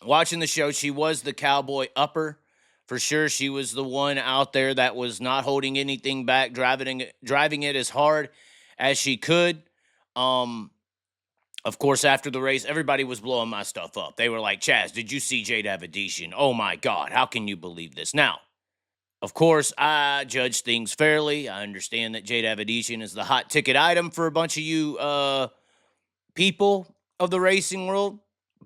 watching the show, she was the cowboy upper for sure. She was the one out there that was not holding anything back, driving it as hard as she could. Um, of course, after the race, everybody was blowing my stuff up. They were like, Chaz, did you see Jade Avedisian? Oh my God, how can you believe this? Now, of course, I judge things fairly. I understand that Jade Avedisian is the hot ticket item for a bunch of you people of the racing world,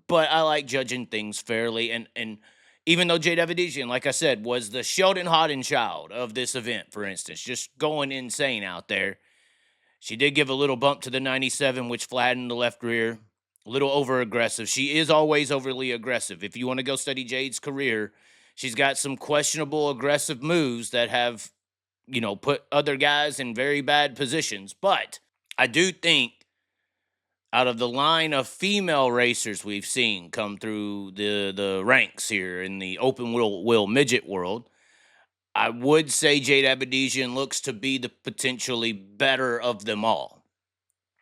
but I like judging things fairly. And even though Jade Avedisian, like I said, was the Sheldon Hodden child of this event, for instance, just going insane out there, she did give a little bump to the 97, which flattened the left rear. A little over aggressive. She is always overly aggressive. If you want to go study Jade's career, she's got some questionable aggressive moves that have, put other guys in very bad positions. But I do think out of the line of female racers we've seen come through the ranks here in the open wheel midget world, I would say Jade Avedisian looks to be the potentially better of them all.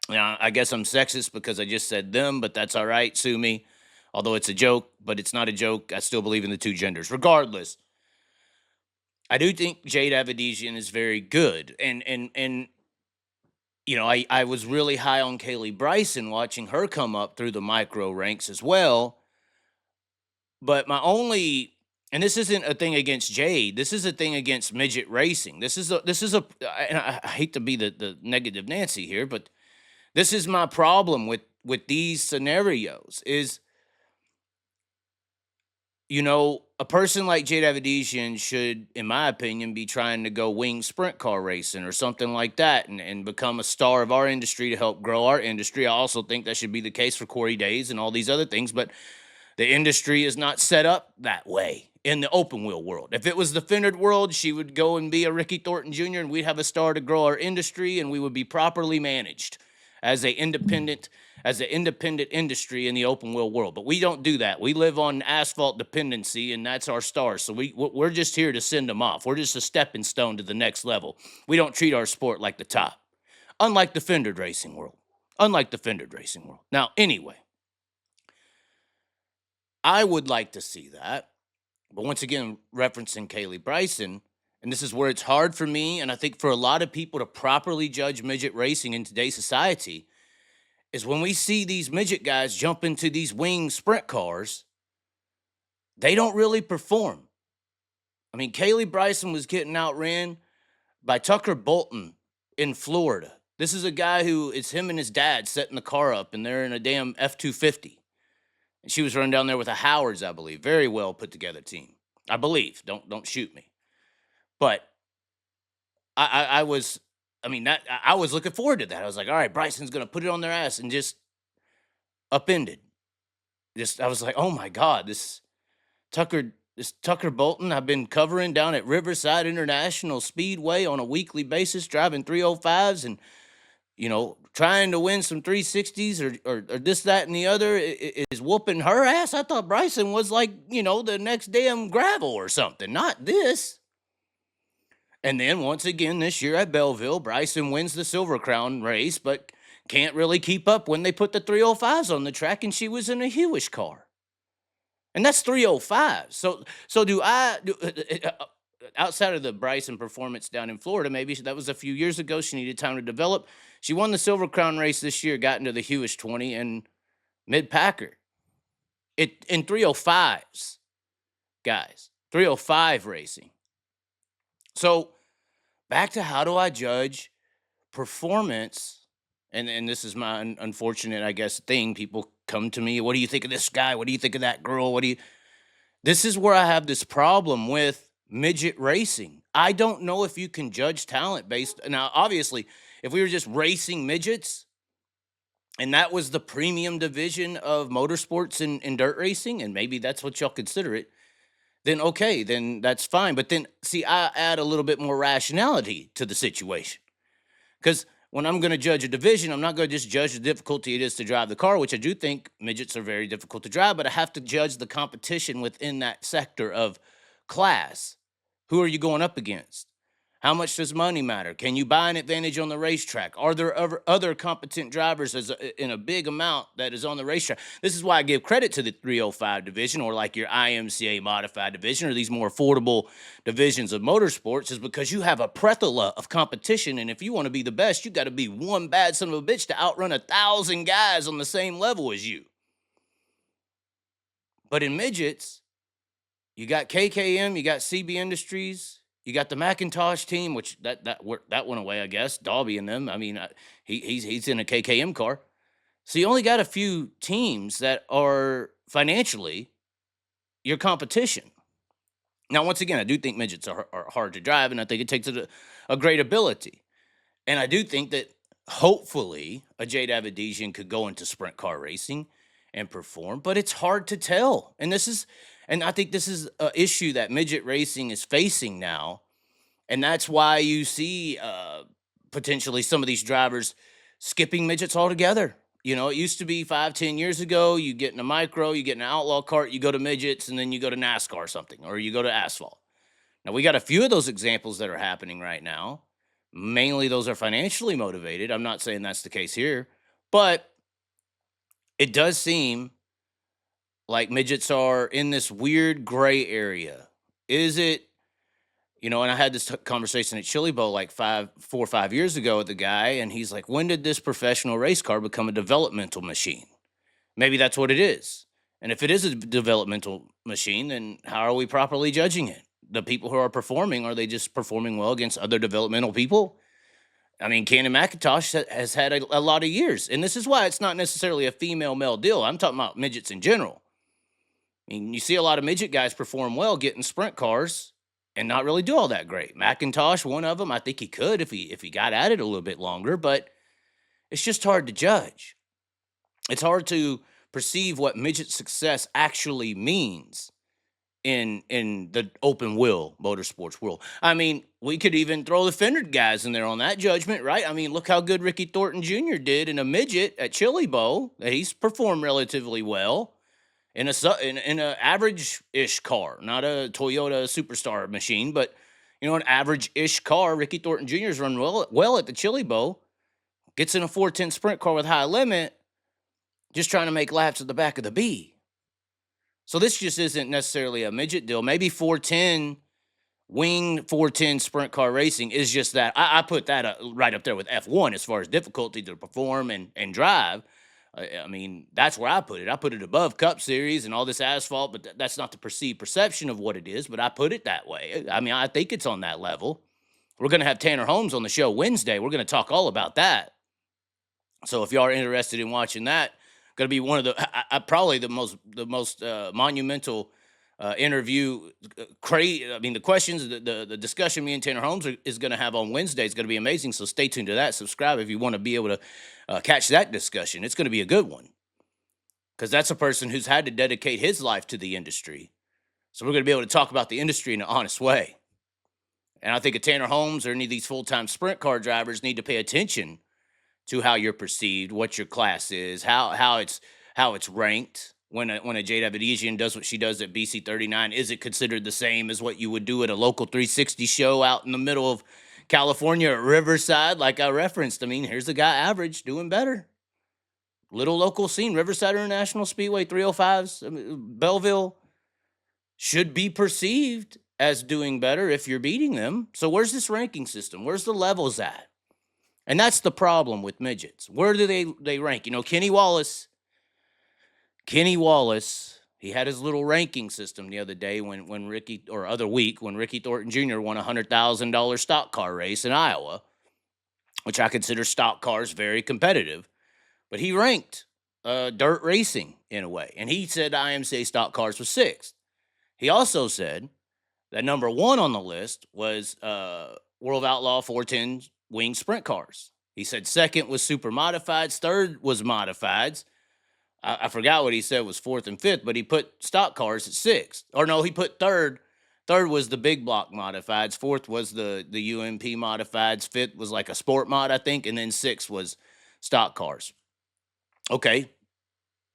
Now, I guess I'm sexist because I just said them, but that's all right. Sue me. Although it's a joke, but it's not a joke. I still believe in the two genders. Regardless, I do think Jade Avedisian is very good. And I was really high on Kaylee Bryson watching her come up through the micro ranks as well. But and this isn't a thing against Jade. This is a thing against Midget Racing. And I hate to be the negative Nancy here, but this is my problem with these scenarios is, a person like Jade Avedisian should, in my opinion, be trying to go wing sprint car racing or something like that and become a star of our industry to help grow our industry. I also think that should be the case for Corey Days and all these other things, but the industry is not set up that way in the open wheel world. If it was the fendered world, she would go and be a Ricky Thornton Jr. and we'd have a star to grow our industry and we would be properly managed as an independent industry in the open wheel world. But we don't do that. We live on asphalt dependency, and that's our stars. So we're just here to send them off. We're just a stepping stone to the next level. We don't treat our sport like the top, unlike the fendered racing world. Now, anyway, I would like to see that. But once again, referencing Kaylee Bryson, and this is where it's hard for me, and I think for a lot of people to properly judge midget racing in today's society, is when we see these midget guys jump into these wing sprint cars, they don't really perform. I mean, Kaylee Bryson was getting outran by Tucker Bolton in Florida. This is a guy who it's him and his dad setting the car up, and they're in a damn F-250. And she was running down there with a Howards, I believe. Very well put together team. I believe. Don't shoot me. But I was looking forward to that. I was like, all right, Bryson's gonna put it on their ass and just upended. I was like, oh my God, this Tucker Bolton I've been covering down at Riverside International Speedway on a weekly basis, driving 305s and trying to win some 360s or this, that, and the other is whooping her ass. I thought Bryson was like, the next damn gravel or something, not this. And then once again this year at Belleville, Bryson wins the Silver Crown race, but can't really keep up when they put the 305s on the track, and she was in a Hewish car. And that's 305. So outside of the Bryson performance down in Florida, maybe that was a few years ago. She needed time to develop. She won the Silver Crown race this year, got into the Hewish 20 and mid-packer. In 305s, guys. 305 racing. So back to how do I judge performance? And this is my unfortunate, I guess, thing. People come to me, what do you think of this guy? What do you think of that girl? This is where I have this problem with midget racing. I don't know if you can judge talent based. Now, obviously, if we were just racing midgets and that was the premium division of motorsports and dirt racing, and maybe that's what y'all consider it, then okay, then that's fine. But then, see, I add a little bit more rationality to the situation. Because when I'm going to judge a division, I'm not going to just judge the difficulty it is to drive the car, which I do think midgets are very difficult to drive, but I have to judge the competition within that sector of class. Who are you going up against? How much does money matter? Can you buy an advantage on the racetrack? Are there other competent drivers in a big amount that is on the racetrack? This is why I give credit to the 305 division, or like your IMCA modified division, or these more affordable divisions of motorsports, is because you have a plethora of competition. And if you want to be the best, you got to be one bad son of a bitch to outrun 1,000 guys on the same level as you. But in midgets, you got KKM, you got CB Industries, you got the Macintosh team, which that went away, I guess. Dalby and them. I mean, he's in a KKM car, so you only got a few teams that are financially your competition. Now, once again, I do think midgets are hard to drive, and I think it takes a great ability. And I do think that hopefully a Jade Avedisian could go into sprint car racing and perform, but it's hard to tell. And I think this is an issue that midget racing is facing now. And that's why you see potentially some of these drivers skipping midgets altogether. You know, it used to be 5-10 years ago, you get in a micro, you get in an outlaw cart, you go to midgets, and then you go to NASCAR or something, or you go to asphalt. Now, we got a few of those examples that are happening right now. Mainly those are financially motivated. I'm not saying that's the case here, but it does seem like midgets are in this weird gray area. Is it, and I had this conversation at Chili Bowl like 4 or 5 years ago with the guy, and he's like, when did this professional race car become a developmental machine? Maybe that's what it is. And if it is a developmental machine, then how are we properly judging it? The people who are performing, are they just performing well against other developmental people? I mean, Cannon McIntosh has had a lot of years, and this is why it's not necessarily a female-male deal. I'm talking about midgets in general. I mean, you see a lot of midget guys perform well getting sprint cars and not really do all that great. McIntosh, one of them, I think he could if he got at it a little bit longer, but it's just hard to judge. It's hard to perceive what midget success actually means in the open wheel motorsports world. I mean, we could even throw the fendered guys in there on that judgment, right? I mean, look how good Ricky Thornton Jr. did in a midget at Chili Bowl. He's performed relatively well in an average-ish car, not a Toyota superstar machine, but an average-ish car. Ricky Thornton Jr. has run well at the Chili Bowl. Gets in a 410 sprint car with high limit, just trying to make laps at the back of the B. So this just isn't necessarily a midget deal. Maybe 410 wing 410 sprint car racing is just that. I put that right up there with F1 as far as difficulty to perform and drive. I mean, that's where I put it. I put it above Cup Series and all this asphalt, but that's not the perceived perception of what it is, but I put it that way. I mean, I think it's on that level. We're going to have Tanner Holmes on the show Wednesday. We're going to talk all about that. So if y'all are interested in watching that, going to be one of the probably the most monumental interview. I mean, the questions, the discussion me and Tanner Holmes is going to have on Wednesday is going to be amazing. So stay tuned to that. Subscribe if you want to be able to catch that discussion. It's going to be a good one because that's a person who's had to dedicate his life to the industry. So we're going to be able to talk about the industry in an honest way. And I think if Tanner Holmes or any of these full-time sprint car drivers need to pay attention to how you're perceived, what your class is, how it's ranked. When a Jade Avedisian does what she does at BC 39, is it considered the same as what you would do at a local 360 show out in the middle of California at Riverside, like I referenced? I mean, here's a guy average doing better. Little local scene, Riverside International Speedway 305s, Belleville should be perceived as doing better if you're beating them. So where's this ranking system? Where's the levels at? And that's the problem with midgets. Where do they rank? Kenny Wallace, he had his little ranking system the other day when Ricky Thornton Jr. won a $100,000 stock car race in Iowa, which I consider stock cars very competitive. But he ranked dirt racing in a way. And he said IMCA stock cars was sixth. He also said that number one on the list was World of Outlaw 410 wing sprint cars. He said second was super modifieds, third was modifieds. I forgot what he said was fourth and fifth, but he put stock cars at sixth. Or no, he put third. Third was the big block modifieds. Fourth was the UMP modifieds. Fifth was like a sport mod, I think. And then sixth was stock cars. Okay,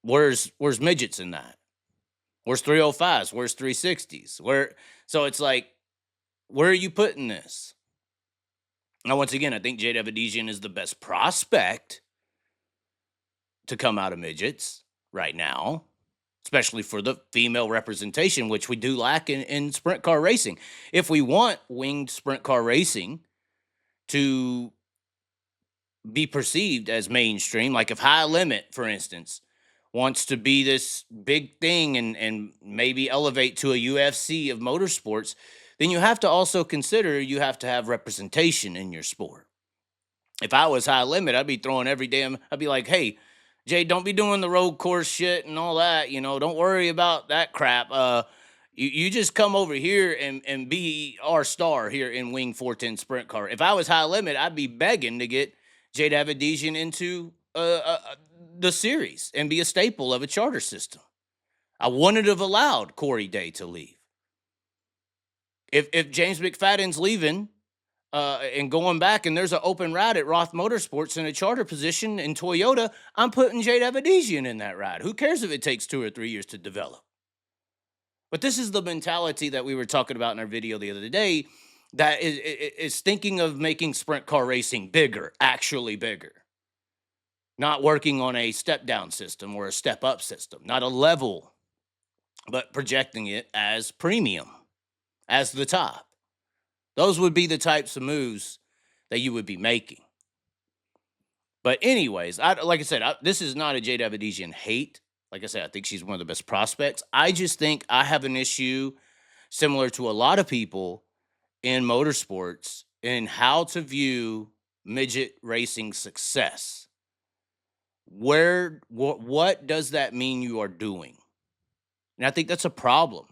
where's midgets in that? Where's 305s? Where's 360s? So it's like, where are you putting this? Now, once again, I think Jade Avedisian is the best prospect to come out of midgets right now, especially for the female representation, which we do lack in sprint car racing. If we want winged sprint car racing to be perceived as mainstream, like if High Limit, for instance, wants to be this big thing and maybe elevate to a UFC of motorsports, then you have to also consider you have to have representation in your sport. If I was High Limit, I'd be throwing I'd be like, hey, Jay, don't be doing the road course shit and all that. Don't worry about that crap. You just come over here and be our star here in Wing 410 Sprint Car. If I was High Limit, I'd be begging to get Jade Avedisian into the series and be a staple of a charter system. I wouldn't have allowed Corey Day to leave. If James McFadden's leaving and going back and there's an open ride at Roth Motorsports in a charter position in Toyota, I'm putting Jade Avedisian in that ride. Who cares if it takes 2 or 3 years to develop? But this is the mentality that we were talking about in our video the other day that is thinking of making sprint car racing bigger, actually bigger. Not working on a step down system or a step up system, not a level, but projecting it as premium, as the top. Those would be the types of moves that you would be making. But anyways, like I said, this is not a Jade Avedisian hate. Like I said, I think she's one of the best prospects. I just think I have an issue similar to a lot of people in motorsports in how to view midget racing success. What does that mean you are doing? And I think that's a problem.